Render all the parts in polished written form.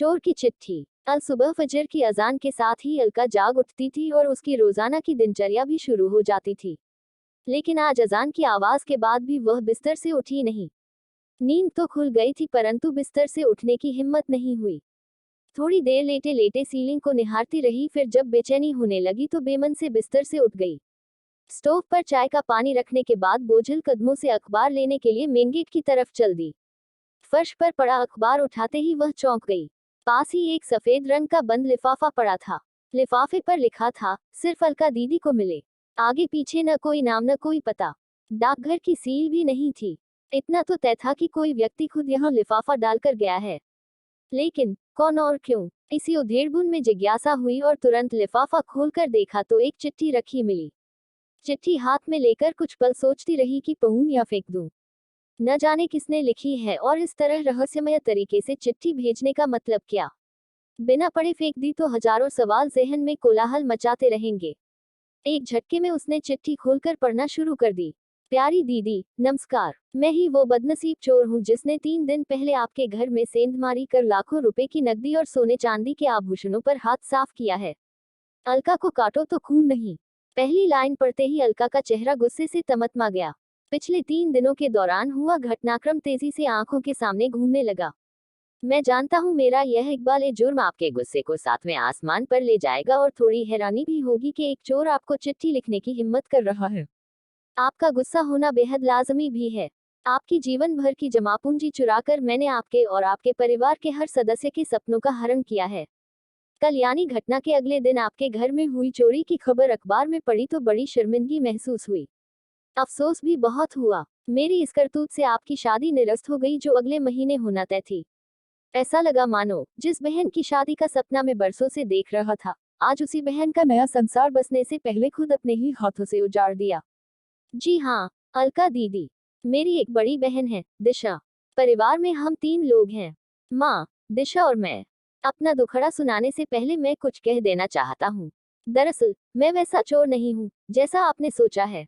चोर की चिट्ठी। कल सुबह फजर की अजान के साथ ही अलका जाग उठती थी और उसकी रोजाना की दिनचर्या भी शुरू हो जाती थी। लेकिन आज अजान की आवाज के बाद भी वह बिस्तर से उठी नहीं। नींद तो खुल गई थी परंतु बिस्तर से उठने की हिम्मत नहीं हुई। थोड़ी देर लेटे लेटे सीलिंग को निहारती रही, फिर जब बेचैनी होने लगी तो बेमन से बिस्तर से उठ गई। स्टोव पर चाय का पानी रखने के बाद बोझिल कदमों से अखबार लेने के लिए मेन गेट की तरफ चल दी। फर्श पर पड़ा अखबार उठाते ही वह चौंक गई। पास ही एक सफेद रंग का बंद लिफाफा पड़ा था। लिफाफे पर लिखा था, सिर्फ अलका दीदी को मिले। आगे पीछे न कोई नाम न कोई पता। डाकघर की सील भी नहीं थी। इतना तो तय था कि कोई व्यक्ति खुद यहाँ लिफाफा डालकर गया है, लेकिन कौन और क्यों? इसी उधेड़बुन में जिज्ञासा हुई और तुरंत लिफाफा खोलकर देखा तो एक चिट्ठी रखी मिली। चिट्ठी हाथ में लेकर कुछ पल सोचती रही कि पढ़ूं या फेंक दूं। न जाने किसने लिखी है और इस तरह रहस्यमय तरीके से चिट्ठी भेजने का मतलब क्या। बिना पढ़े फेंक दी तो हजारों सवाल जहन में कोलाहल मचाते रहेंगे। एक झटके में उसने चिट्ठी खोलकर पढ़ना शुरू कर दी। प्यारी दीदी, नमस्कार। मैं ही वो बदनसीब चोर हूँ जिसने 3 दिन पहले आपके घर में सेंधमारी कर लाखों रुपए की नकदी और सोने चांदी के आभूषणों पर हाथ साफ किया है। अलका को काटो तो खून नहीं। पहली लाइन पढ़ते ही अलका का चेहरा गुस्से से तमतमा गया। पिछले 3 दिनों के दौरान हुआ घटनाक्रम तेजी से आंखों के सामने घूमने लगा। मैं जानता हूँ मेरा यह इकबाल जुर्म आपके गुस्से को 7वें आसमान पर ले जाएगा और थोड़ी हैरानी भी होगी कि एक चोर आपको चिट्ठी लिखने की हिम्मत कर रहा है। आपका गुस्सा होना बेहद लाजमी भी है। आपकी जीवन भर की जमा पूंजी चुराकर मैंने आपके और आपके परिवार के हर सदस्य के सपनों का हरण किया है। कल यानी घटना के अगले दिन आपके घर में हुई चोरी की खबर अखबार में पड़ी तो बड़ी शर्मिंदगी महसूस हुई। अफसोस भी बहुत हुआ। मेरी इस करतूत से आपकी शादी निरस्त हो गई जो अगले महीने होना तय थी। ऐसा लगा मानो जिस बहन की शादी का सपना मैं बरसों से देख रहा था, आज उसी बहन का नया संसार बसने से पहले खुद अपने ही हाथों से उजाड़ दिया। जी हाँ, अलका दीदी। मेरी एक बड़ी बहन है, दिशा। परिवार में हम 3 लोग हैं, माँ, दिशा और मैं। अपना दुखड़ा सुनाने से पहले मैं कुछ कह देना चाहता हूँ। दरअसल मैं वैसा चोर नहीं हूँ जैसा आपने सोचा है।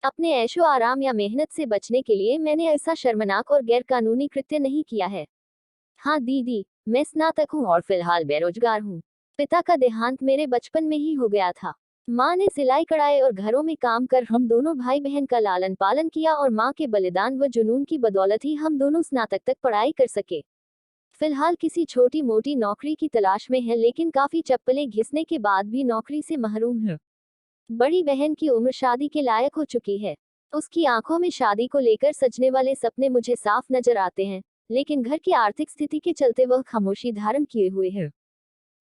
अपने ऐशो आराम या मेहनत से बचने के लिए मैंने ऐसा शर्मनाक और गैरकानूनी कृत्य नहीं किया है। हाँ दीदी, मैं स्नातक हूँ और फिलहाल बेरोजगार हूँ। पिता का देहांत मेरे बचपन में ही हो गया था। माँ ने सिलाई कढ़ाई और घरों में काम कर हम दोनों भाई बहन का लालन पालन किया और माँ के बलिदान व जुनून की बदौलत ही हम दोनों स्नातक तक पढ़ाई कर सके। फिलहाल किसी छोटी मोटी नौकरी की तलाश में है, लेकिन काफी चप्पलें घिसने के बाद भी नौकरी से महरूम है। बड़ी बहन की उम्र शादी के लायक हो चुकी है। उसकी आंखों में शादी को लेकर सजने वाले सपने मुझे साफ नजर आते हैं, लेकिन घर की आर्थिक स्थिति के चलते वह खामोशी धारण किए हुए है।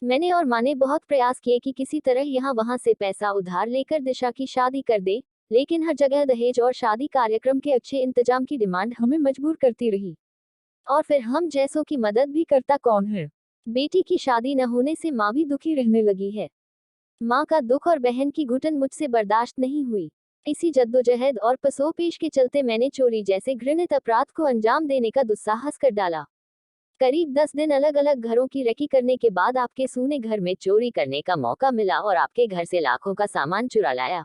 मैंने और माँ ने बहुत प्रयास किए कि किसी तरह यहाँ वहाँ से पैसा उधार लेकर दिशा की शादी कर दे, लेकिन हर जगह दहेज और शादी कार्यक्रम के अच्छे इंतजाम की डिमांड हमें मजबूर करती रही। और फिर हम जैसों की मदद भी करता कौन है। बेटी की शादी न होने से माँ भी दुखी रहने लगी है। माँ का दुख और बहन की घुटन मुझसे बर्दाश्त नहीं हुई। इसी जद्दोजहद और पसोपेश के चलते मैंने चोरी जैसे घृणित अपराध को अंजाम देने का दुस्साहस कर डाला। करीब 10 दिन अलग अलग घरों की रेकी करने के बाद आपके सूने घर में चोरी करने का मौका मिला और आपके घर से लाखों का सामान चुरा लाया।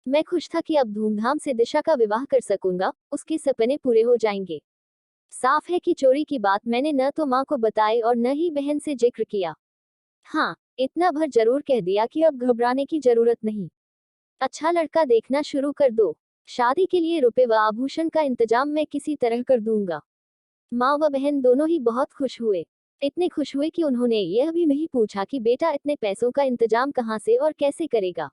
मैं खुश था कि अब धूमधाम से दिशा का विवाह कर सकूंगा, उसके सपने पूरे हो जाएंगे। साफ है कि चोरी की बात मैंने न तो माँ को बताई और न ही बहन से जिक्र किया। हाँ, इतना भर जरूर कह दिया कि अब घबराने की जरूरत नहीं। अच्छा लड़का देखना शुरू कर दो। शादी के लिए रुपए व आभूषण का इंतजाम मैं किसी तरह कर दूंगा। माँ व बहन दोनों ही बहुत खुश हुए। इतने खुश हुए कि उन्होंने यह भी नहीं पूछा कि बेटा इतने पैसों का इंतजाम कहाँ से और कैसे करेगा।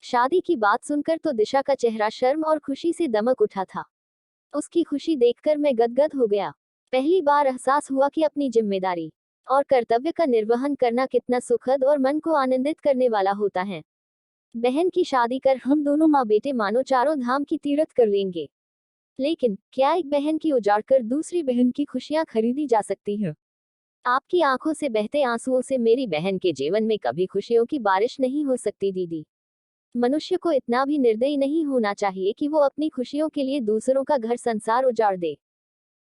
शादी की बात सुनकर तो दिशा का चेहरा शर्म और खुशी से दमक उठा था। उसकी खुशी देखकर मैं गदगद हो गया। पहली बार एहसास हुआ कि अपनी जिम्मेदारी और कर्तव्य का निर्वहन करना कितना सुखद और मन को आनंदित करने वाला होता है। बहन की शादी कर हम दोनों माँ बेटे मानो चारों धाम की तीरथ कर लेंगे। लेकिन क्या एक बहन की उजाड़ कर दूसरी बहन की खुशियां खरीदी जा सकती है? आपकी आंखों से बहते आंसुओं से मेरी बहन के जीवन में कभी खुशियों की बारिश नहीं हो सकती दीदी। मनुष्य को इतना भी निर्दयी नहीं होना चाहिए कि वो अपनी खुशियों के लिए दूसरों का घर संसार उजाड़ दे।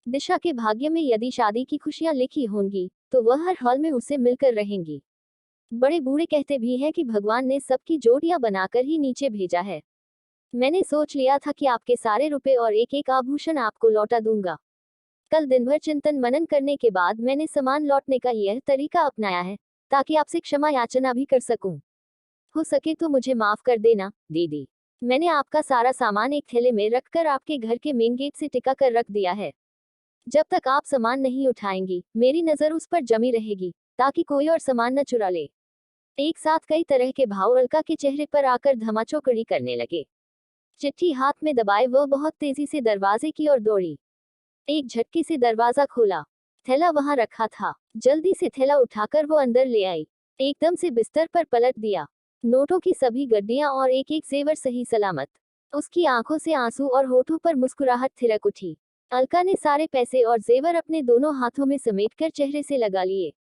दिशा के भाग्य में यदि शादी की खुशियां लिखी होंगी तो वह हर हाल में उससे मिलकर रहेंगी। बड़े बूढ़े कहते भी हैं कि भगवान ने सबकी जोड़ियां बनाकर ही नीचे भेजा है। मैंने सोच लिया था कि आपके सारे रुपए और एक एक आभूषण आपको लौटा दूंगा। कल दिन भर चिंतन मनन करने के बाद मैंने सामान लौटने का यह तरीका अपनाया है, ताकि आपसे क्षमा याचना भी कर सकूं। हो सके तो मुझे माफ कर देना, दीदी। मैंने आपका सारा सामान एक थैले में रखकर आपके घर के मेन गेट से टिका कर रख दिया है। जब तक आप सामान नहीं उठाएंगी, मेरी नजर उस पर जमी रहेगी, ताकि कोई और सामान न चुरा ले। एक साथ कई तरह के भाव अलका के चेहरे पर आकर धमाचौकड़ी करने लगे। चिट्ठी हाथ में दबाए वह बहुत तेजी से दरवाजे की ओर दौड़ी। एक झटके से दरवाजा खोला। थैला वहां रखा था। जल्दी से थैला उठाकर वो अंदर ले आई। एकदम से बिस्तर पर पलट दिया। नोटों की सभी गड्डियां और एक एक जेवर सही सलामत। उसकी आंखों से आंसू और होठों पर मुस्कुराहट थिरक उठी। अलका ने सारे पैसे और जेवर अपने दोनों हाथों में समेटकर चेहरे से लगा लिए।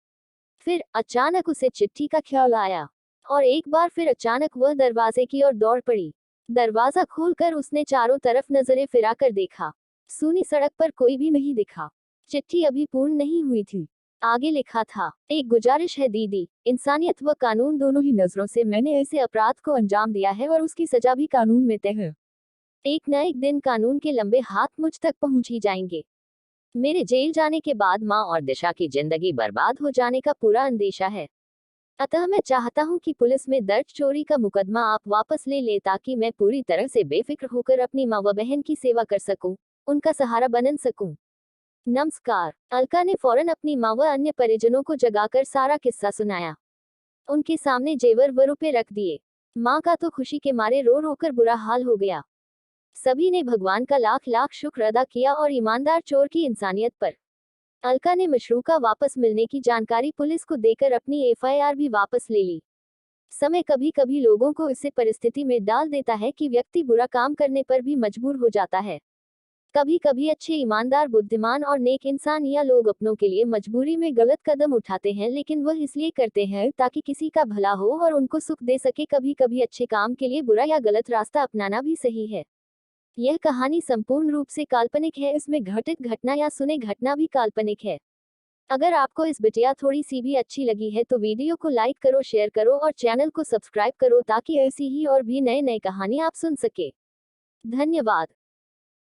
फिर अचानक उसे चिट्ठी का ख्याल आया, और एक बार फिर अचानक वह दरवाजे की ओर दौड़ पड़ी। दरवाजा खोलकर उसने चारों तरफ नजरें फिराकर देखा। सूनी सड़क पर कोई भी नहीं दिखा। चिट्ठी अभी पूर्ण नहीं हुई थी। आगे लिखा था, एक गुजारिश है दीदी, इंसानियत व कानून दोनों ही नजरों से मैंने ऐसे अपराध को अंजाम दिया है और उसकी सजा भी कानून में तय है। एक न एक दिन कानून के लंबे हाथ मुझ तक पहुंच ही जाएंगे। मेरे जेल जाने के बाद माँ और दिशा की जिंदगी बर्बाद हो जाने का पूरा अंदेशा है। अतः मैं चाहता हूँ कि पुलिस में दर्ज चोरी का मुकदमा आप वापस ले ले, ताकि मैं पूरी तरह से बेफिक्र होकर अपनी माँ व बहन की सेवा कर सकूं, उनका सहारा बन सकूं। नमस्कार। अलका ने फौरन अपनी माँ व अन्य परिजनों को जगाकर सारा किस्सा सुनाया। उनके सामने जेवर व रुपए रख दिए। माँ का तो खुशी के मारे रो रो कर बुरा हाल हो गया। सभी ने भगवान का लाख लाख शुक्र अदा किया और ईमानदार चोर की इंसानियत पर। अलका ने मशरूका वापस मिलने की जानकारी पुलिस को देकर अपनी एफआईआर भी वापस ले ली। समय कभी कभी लोगों को इस परिस्थिति में डाल देता है कि व्यक्ति बुरा काम करने पर भी मजबूर हो जाता है। कभी कभी अच्छे, ईमानदार, बुद्धिमान और नेक इंसान या लोग अपनों के लिए मजबूरी में गलत कदम उठाते हैं, लेकिन वह इसलिए करते हैं ताकि किसी का भला हो और उनको सुख दे सके। कभी कभी अच्छे काम के लिए बुरा या गलत रास्ता अपनाना भी सही है। यह कहानी संपूर्ण रूप से काल्पनिक है। इसमें घटित घटना या सुने घटना भी काल्पनिक है। अगर आपको इस बिटिया थोड़ी सी भी अच्छी लगी है तो वीडियो को लाइक करो, शेयर करो और चैनल को सब्सक्राइब करो, ताकि ऐसी ही और भी नए नए कहानी आप सुन सके। धन्यवाद।